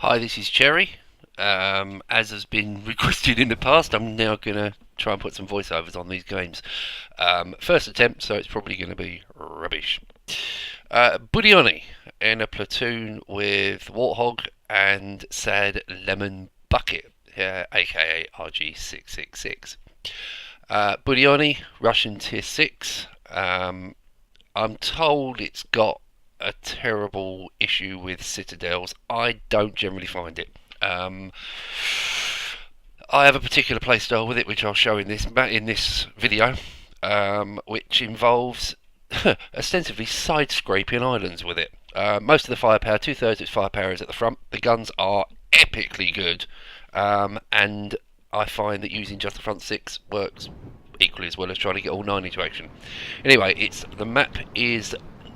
Hi, this is Cherry. As has been requested in the past, I'm now going to try and put some voiceovers on these games. First attempt, so it's probably going to be rubbish. Budyonny in a platoon with Warthog and Sad Lemon Bucket, aka RG666. Budyonny, Russian Tier 6. I'm told it's got a terrible issue with citadels. I don't generally find it. I have a particular playstyle with it, which I'll show in this video, which involves ostensibly side-scraping islands with it. Most of the firepower, two-thirds of its firepower is at the front. The guns are epically good, and I find that using just the front six works equally as well as trying to get all nine into action. Anyway, the map is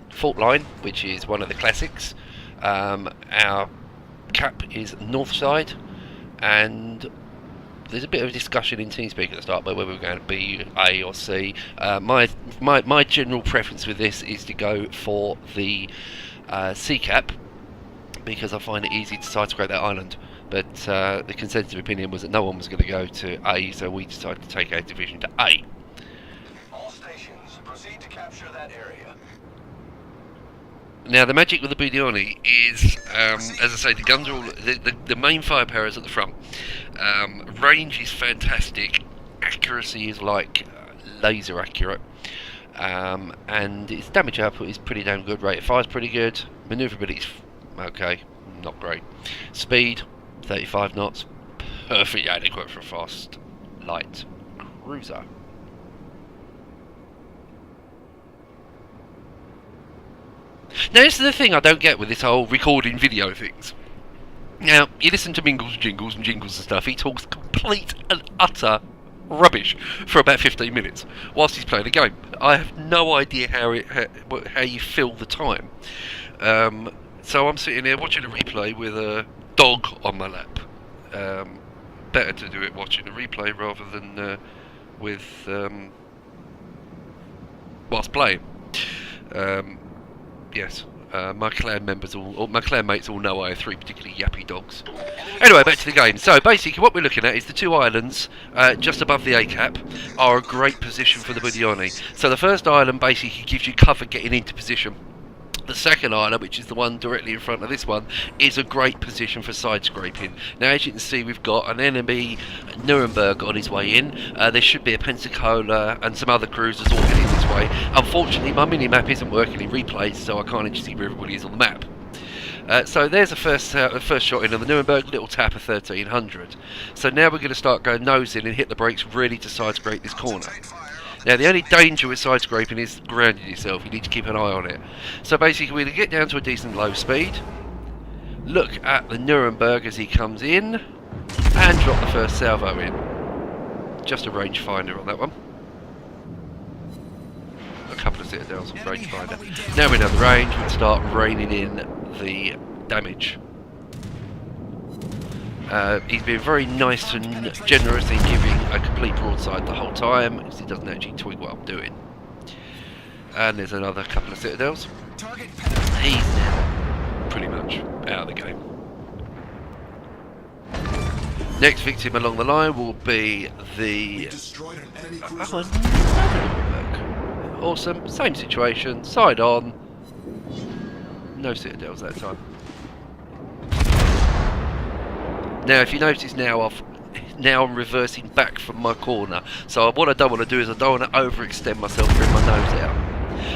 Fault Line, which is one of the classics. Our cap is north side, and there's a bit of a discussion in TeamSpeak at the start about whether we're going to be A or C. My general preference with this is to go for the C cap, because I find it easy to sidescrape that island. But the consensus opinion was that no one was going to go to A, so we decided to take our division to A. All stations, proceed to capture that area. Now, the magic with the Budyonny is, as I say, the guns are all the main firepower is at the front. Range is fantastic. Accuracy is like laser accurate, and its damage output is pretty damn good. Rate of fire is pretty good. Maneuverability is okay, not great. Speed 35 knots, perfectly adequate for a fast light cruiser. Now, this is the thing I don't get with this whole recording video things. Now, you listen to Mingles, Jingles and Jingles and stuff, he talks complete and utter rubbish for about 15 minutes whilst he's playing a game. I have no idea how you fill the time. So I'm sitting here watching a replay with a dog on my lap. Better to do it watching a replay rather than with whilst playing. Yes, my clan members, my clan mates all know I have three particularly yappy dogs. Anyway, back to the game. So basically what we're looking at is the two islands just above the A cap are a great position for the Budyonny. So the first island basically gives you cover getting into position. The second island, which is the one directly in front of this one, is a great position for side scraping. Now, as you can see, we've got an enemy Nuremberg on his way in. There should be a Pensacola and some other cruisers all heading this way. Unfortunately, my mini-map isn't working in replays, so I can't actually see where everybody is on the map. So there's the first shot in on the Nuremberg, little tap of 1300. So now we're going to start going nose in and hit the brakes really to side scrape this corner. Now, the only danger with side scraping is grounding yourself. You need to keep an eye on it. So basically, we're going to get down to a decent low speed, look at the Nuremberg as he comes in, and drop the first salvo in. Just a rangefinder on that one. A couple of citadels on rangefinder. Now we're down the range, we can start raining in the damage. He's been very nice and generous in giving a complete broadside the whole time, because he doesn't actually twig what I'm doing. And there's another couple of citadels. He's now pretty much out of the game. Next victim along the line will be the... Awesome, same situation, side on. No citadels that time. Now, if you notice now, I'm reversing back from my corner. So what I don't want to do is I don't want to overextend myself and bring my nose out.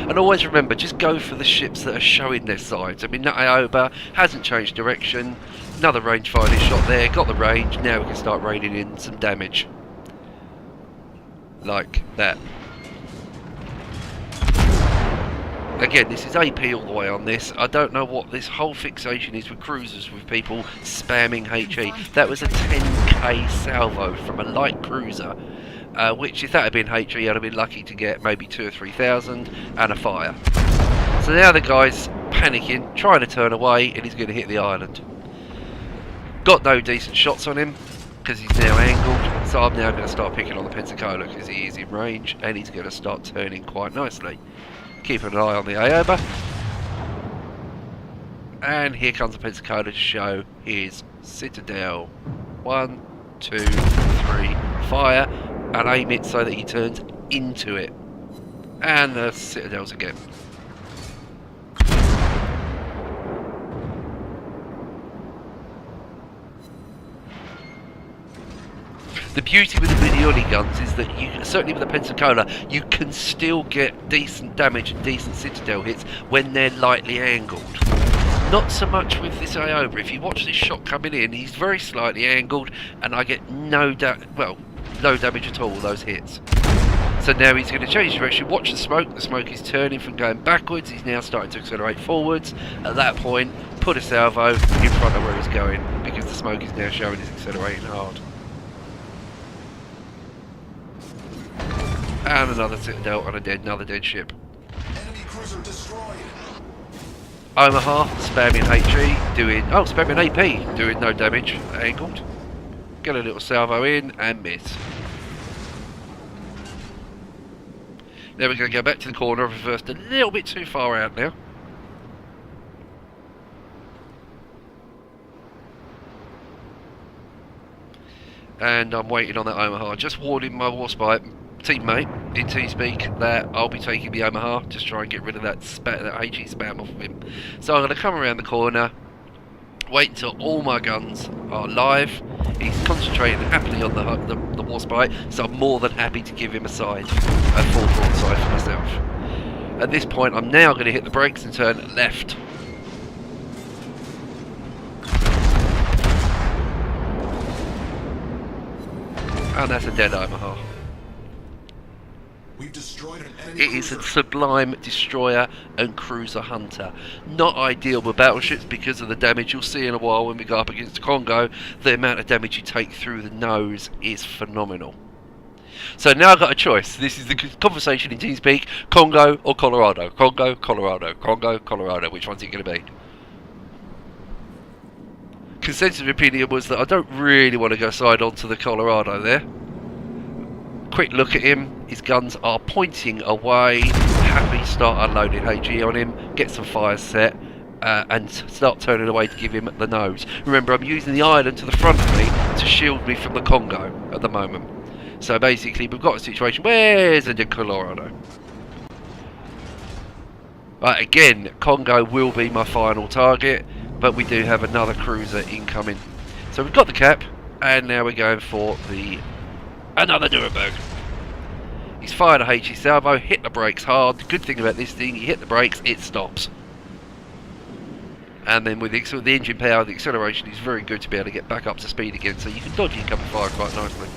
And always remember, just go for the ships that are showing their sides. I mean, Ioba hasn't changed direction. Another rangefinder shot there, got the range. Now we can start raining in some damage. Like that. Again, this is AP all the way on this. I don't know what this whole fixation is with cruisers, with people spamming HE. That was a 10k salvo from a light cruiser, which if that had been HE, I'd have been lucky to get maybe 2,000 or 3,000 and a fire. So now the guy's panicking, trying to turn away, and he's going to hit the island. Got no decent shots on him, because he's now angled, so I'm now going to start picking on the Pensacola, because he is in range, and he's going to start turning quite nicely. Keeping an eye on the Ioba. And here comes the Pensacola to show his citadel. 1, 2, 3, fire, and aim it so that he turns into it. And the citadels again. The beauty with the Budyonny guns is that you, certainly with the Pensacola, you can still get decent damage and decent citadel hits when they're lightly angled. Not so much with this Ioba. If you watch this shot coming in, he's very slightly angled, and I get no damage at all with those hits. So now he's going to change direction. Watch the smoke. The smoke is turning from going backwards. He's now starting to accelerate forwards. At that point, put a salvo in front of where he's going, because the smoke is now showing he's accelerating hard. And another citadel on another dead ship. Enemy cruiser destroyed. Omaha, spamming HE, spamming AP, doing no damage, angled. Get a little salvo in and miss. Now we're going to go back to the corner, reversed a little bit too far out now. And I'm waiting on that Omaha, just warning my Warspite teammate in T-Speak that I'll be taking the Omaha, just try and get rid of that HE spam off of him. So I'm going to come around the corner, wait until all my guns are live. He's concentrating happily on the Warspite, so I'm more than happy to give him a side, a full broadside for myself. At this point I'm now going to hit the brakes and turn left. And that's a dead Omaha. We've destroyed an enemy It is a cruiser. sublime destroyer and cruiser hunter. Not ideal with battleships because of the damage you'll see in a while when we go up against the Congo. The amount of damage you take through the nose is phenomenal. So now I've got a choice. This is the conversation in TeamSpeak: Congo or Colorado? Congo, Colorado, Congo, Colorado. Which one's it going to be? Consensus opinion was that I don't really want to go side on to the Colorado there. Quick look at him, his guns are pointing away. Happy start unloading HE on him, get some fires set, and start turning away to give him the nose. Remember, I'm using the island to the front of me to shield me from the Congo at the moment. So basically we've got a situation, where's the Colorado? Right, again, Congo will be my final target, but we do have another cruiser incoming. So we've got the cap, and now we're going for another Nuremberg. He's fired a HE salvo, hit the brakes hard. The good thing about this thing, you hit the brakes, it stops. And then with the engine power, the acceleration is very good to be able to get back up to speed again, so you can dodge incoming fire quite nicely.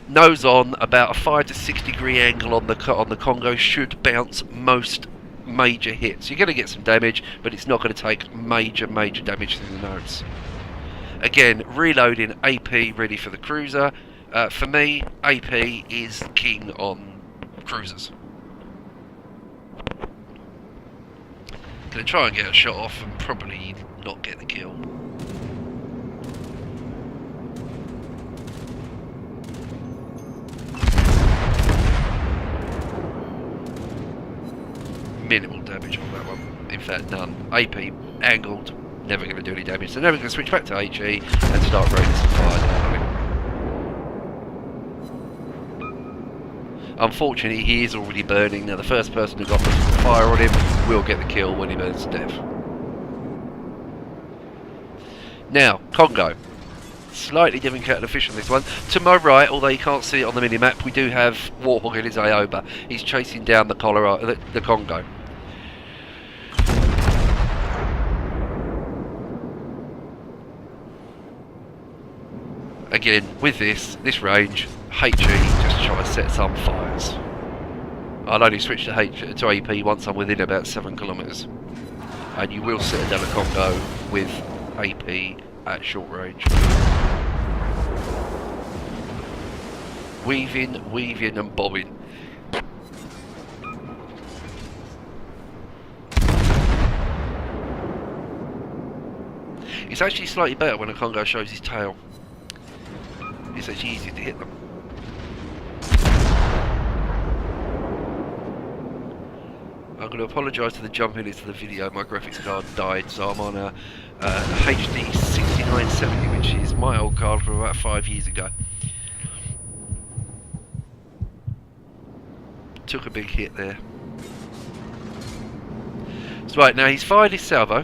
Nose on, about a 5 to 6 degree angle on the Congo should bounce most major hits. You're going to get some damage, but it's not going to take major damage through the nose. Again, reloading AP ready for the cruiser. For me, AP is king on cruisers. Going to try and get a shot off and probably not get the kill. Minimal damage on that one. In fact, none. AP angled, never going to do any damage. So now we're going to switch back to HE and start raining some fire down on him. Unfortunately, he is already burning. Now, the first person who got the fire on him will get the kill when he burns to death. Now, Congo. Slightly different kettle of fish on this one. To my right, although you can't see it on the mini-map, we do have Warhawk in his Ioba. He's chasing down the Congo. Again, with this range, HE just try to set some fires. I'll only switch to AP once I'm within about 7 kilometres. And you will citadel a Congo with AP at short range. Weaving and bobbing. It's actually slightly better when a Congo shows his tail. It's actually easier to hit them. I'm going to apologise for the jumping into the video. My graphics card died, so I'm on a HD 6970, which is my old card from about 5 years ago. Took a big hit there. So right, now he's fired his salvo.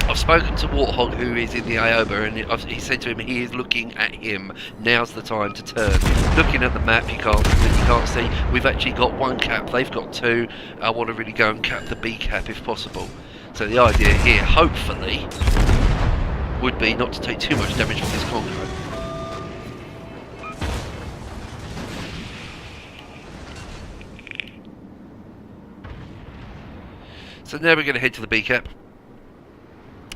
I've spoken to Warthog, who is in the Ioba, and he said to him he is looking at him. Now's the time to turn. Looking at the map, you can't see. We've actually got one cap. They've got two. I want to really go and cap the B cap if possible. So the idea here, hopefully, would be not to take too much damage from this Congo. So now we're going to head to the B cap.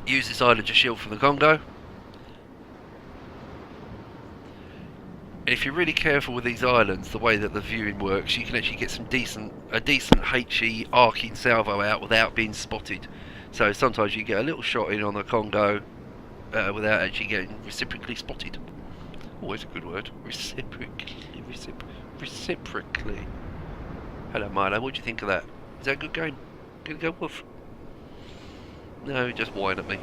Use this island to shield from the Congo. And if you're really careful with these islands, the way that the viewing works, you can actually get a decent HE arcing salvo out without being spotted. So sometimes you get a little shot in on the Congo without actually getting reciprocally spotted. Always a good word. Reciprocally. Hello Milo, what do you think of that? Is that a good game? Gonna go woof? No, just whine at me.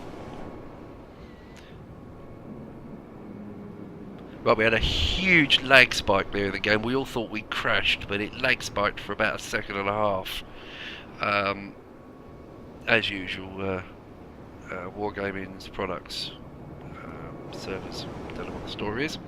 Right, we had a huge lag spike there in the game. We all thought we crashed, but it lag spiked for about a second and a half. As usual, Wargaming's products, servers, don't know what the story is.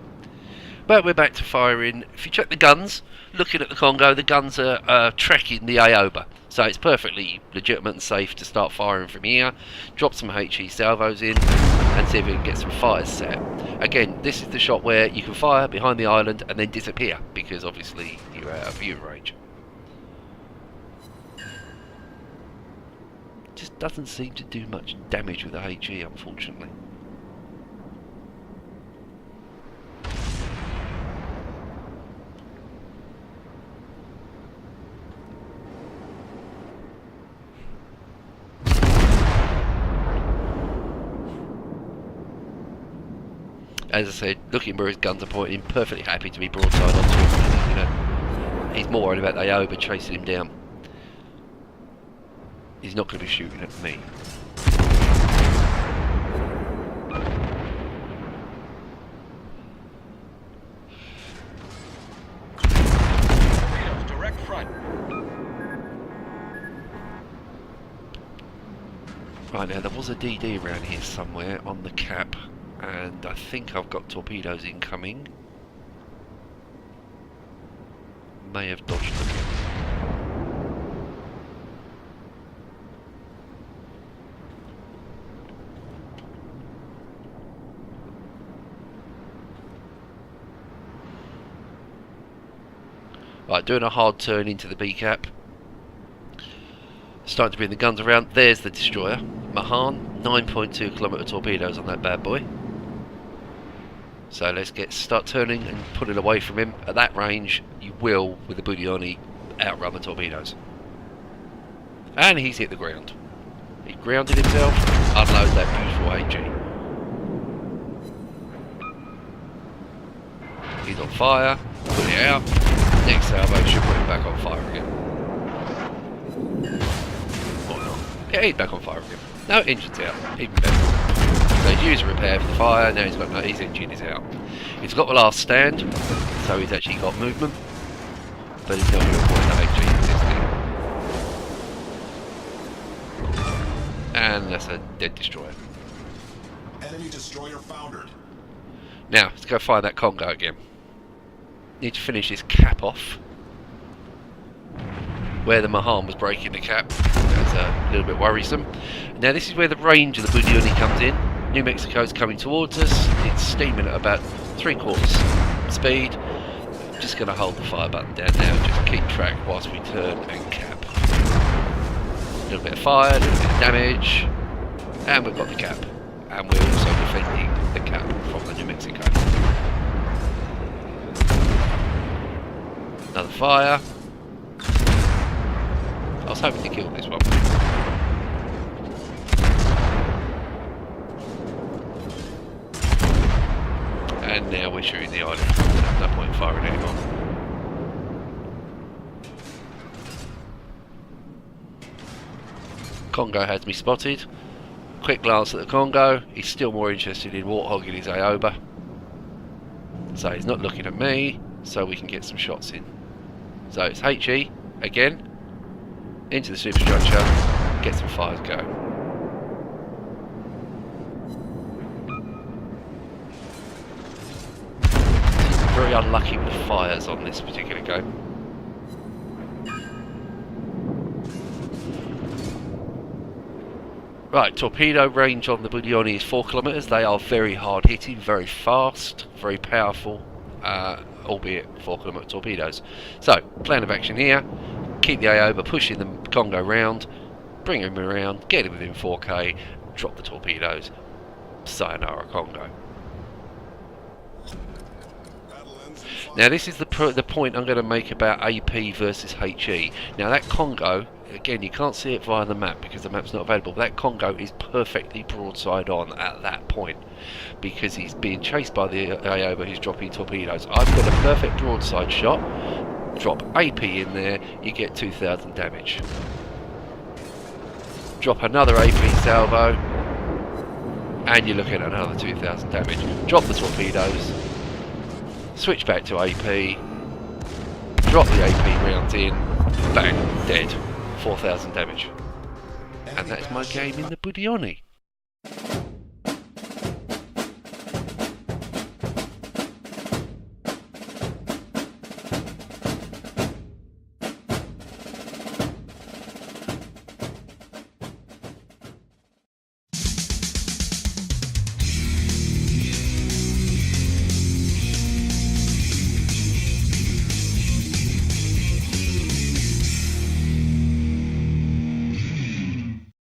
But we're back to firing. If you check the guns, looking at the Congo, the guns are tracking the Ioba. So it's perfectly legitimate and safe to start firing from here. Drop some HE salvos in and see if we can get some fires set. Again, this is the shot where you can fire behind the island and then disappear, because obviously you're out of view range. Just doesn't seem to do much damage with the HE, unfortunately. As I said, looking where his guns are pointing, perfectly happy to be broadside onto him. You know, he's more worried about the Ioba chasing him down. He's not going to be shooting at me. Direct front. Right, now there was a DD around here somewhere on the cap. And I think I've got torpedoes incoming. May have dodged them. Right, doing a hard turn into the B cap. Starting to bring the guns around. There's the destroyer. Mahan, 9.2 kilometre torpedoes on that bad boy. So let's start turning and pulling away from him. At that range, you will, with the Budyonny, outrun the torpedoes. And he's hit the ground. He grounded himself, unload that beautiful AG. He's on fire, put it out. Next salvo should put him back on fire again. Or not. Yeah, he's back on fire again. No, engine's out, even better. So he's used repair for the fire, now he's got no, his engine is out. He's got the last stand, so he's actually got movement, but he's not going to avoid the HG existing. And that's a dead destroyer. Enemy destroyer foundered. Now, let's go fire that Congo again. Need to finish this cap off. Where the Mahan was breaking the cap. That's a little bit worrisome. Now this is where the range of the Budyonny comes in. New Mexico's coming towards us. It's steaming at about 3/4 speed. I'm just going to hold the fire button down now and just keep track whilst we turn and cap. A little bit of fire, a little bit of damage, and we've got the cap. And we're also defending the cap from the New Mexico. Another fire. I was hoping to kill this one. And now we're shooting the island. There's no point in firing anymore. Congo has me spotted. Quick glance at the Congo. He's still more interested in warthogging his Aoba. So he's not looking at me, so we can get some shots in. So it's HE again, into the superstructure, get some fires going. Very unlucky with the fires on this particular go. Right, torpedo range on the Budyonny is 4 kilometres. They are very hard hitting, very fast, very powerful, albeit 4 kilometre torpedoes. So, plan of action here, keep the Aoba pushing the Congo round, bring him around, get him within 4k, drop the torpedoes, sayonara Congo. Now this is the point I'm going to make about AP versus HE. Now that Congo, again you can't see it via the map because the map's not available, but that Congo is perfectly broadside on at that point because he's being chased by the Aoba who's dropping torpedoes. I've got a perfect broadside shot, drop AP in there, you get 2,000 damage. Drop another AP salvo and you're looking at another 2,000 damage. Drop the torpedoes, switch back to AP, drop the AP rounds in, bang, dead, 4,000 damage. And that's my game in the Budyonny.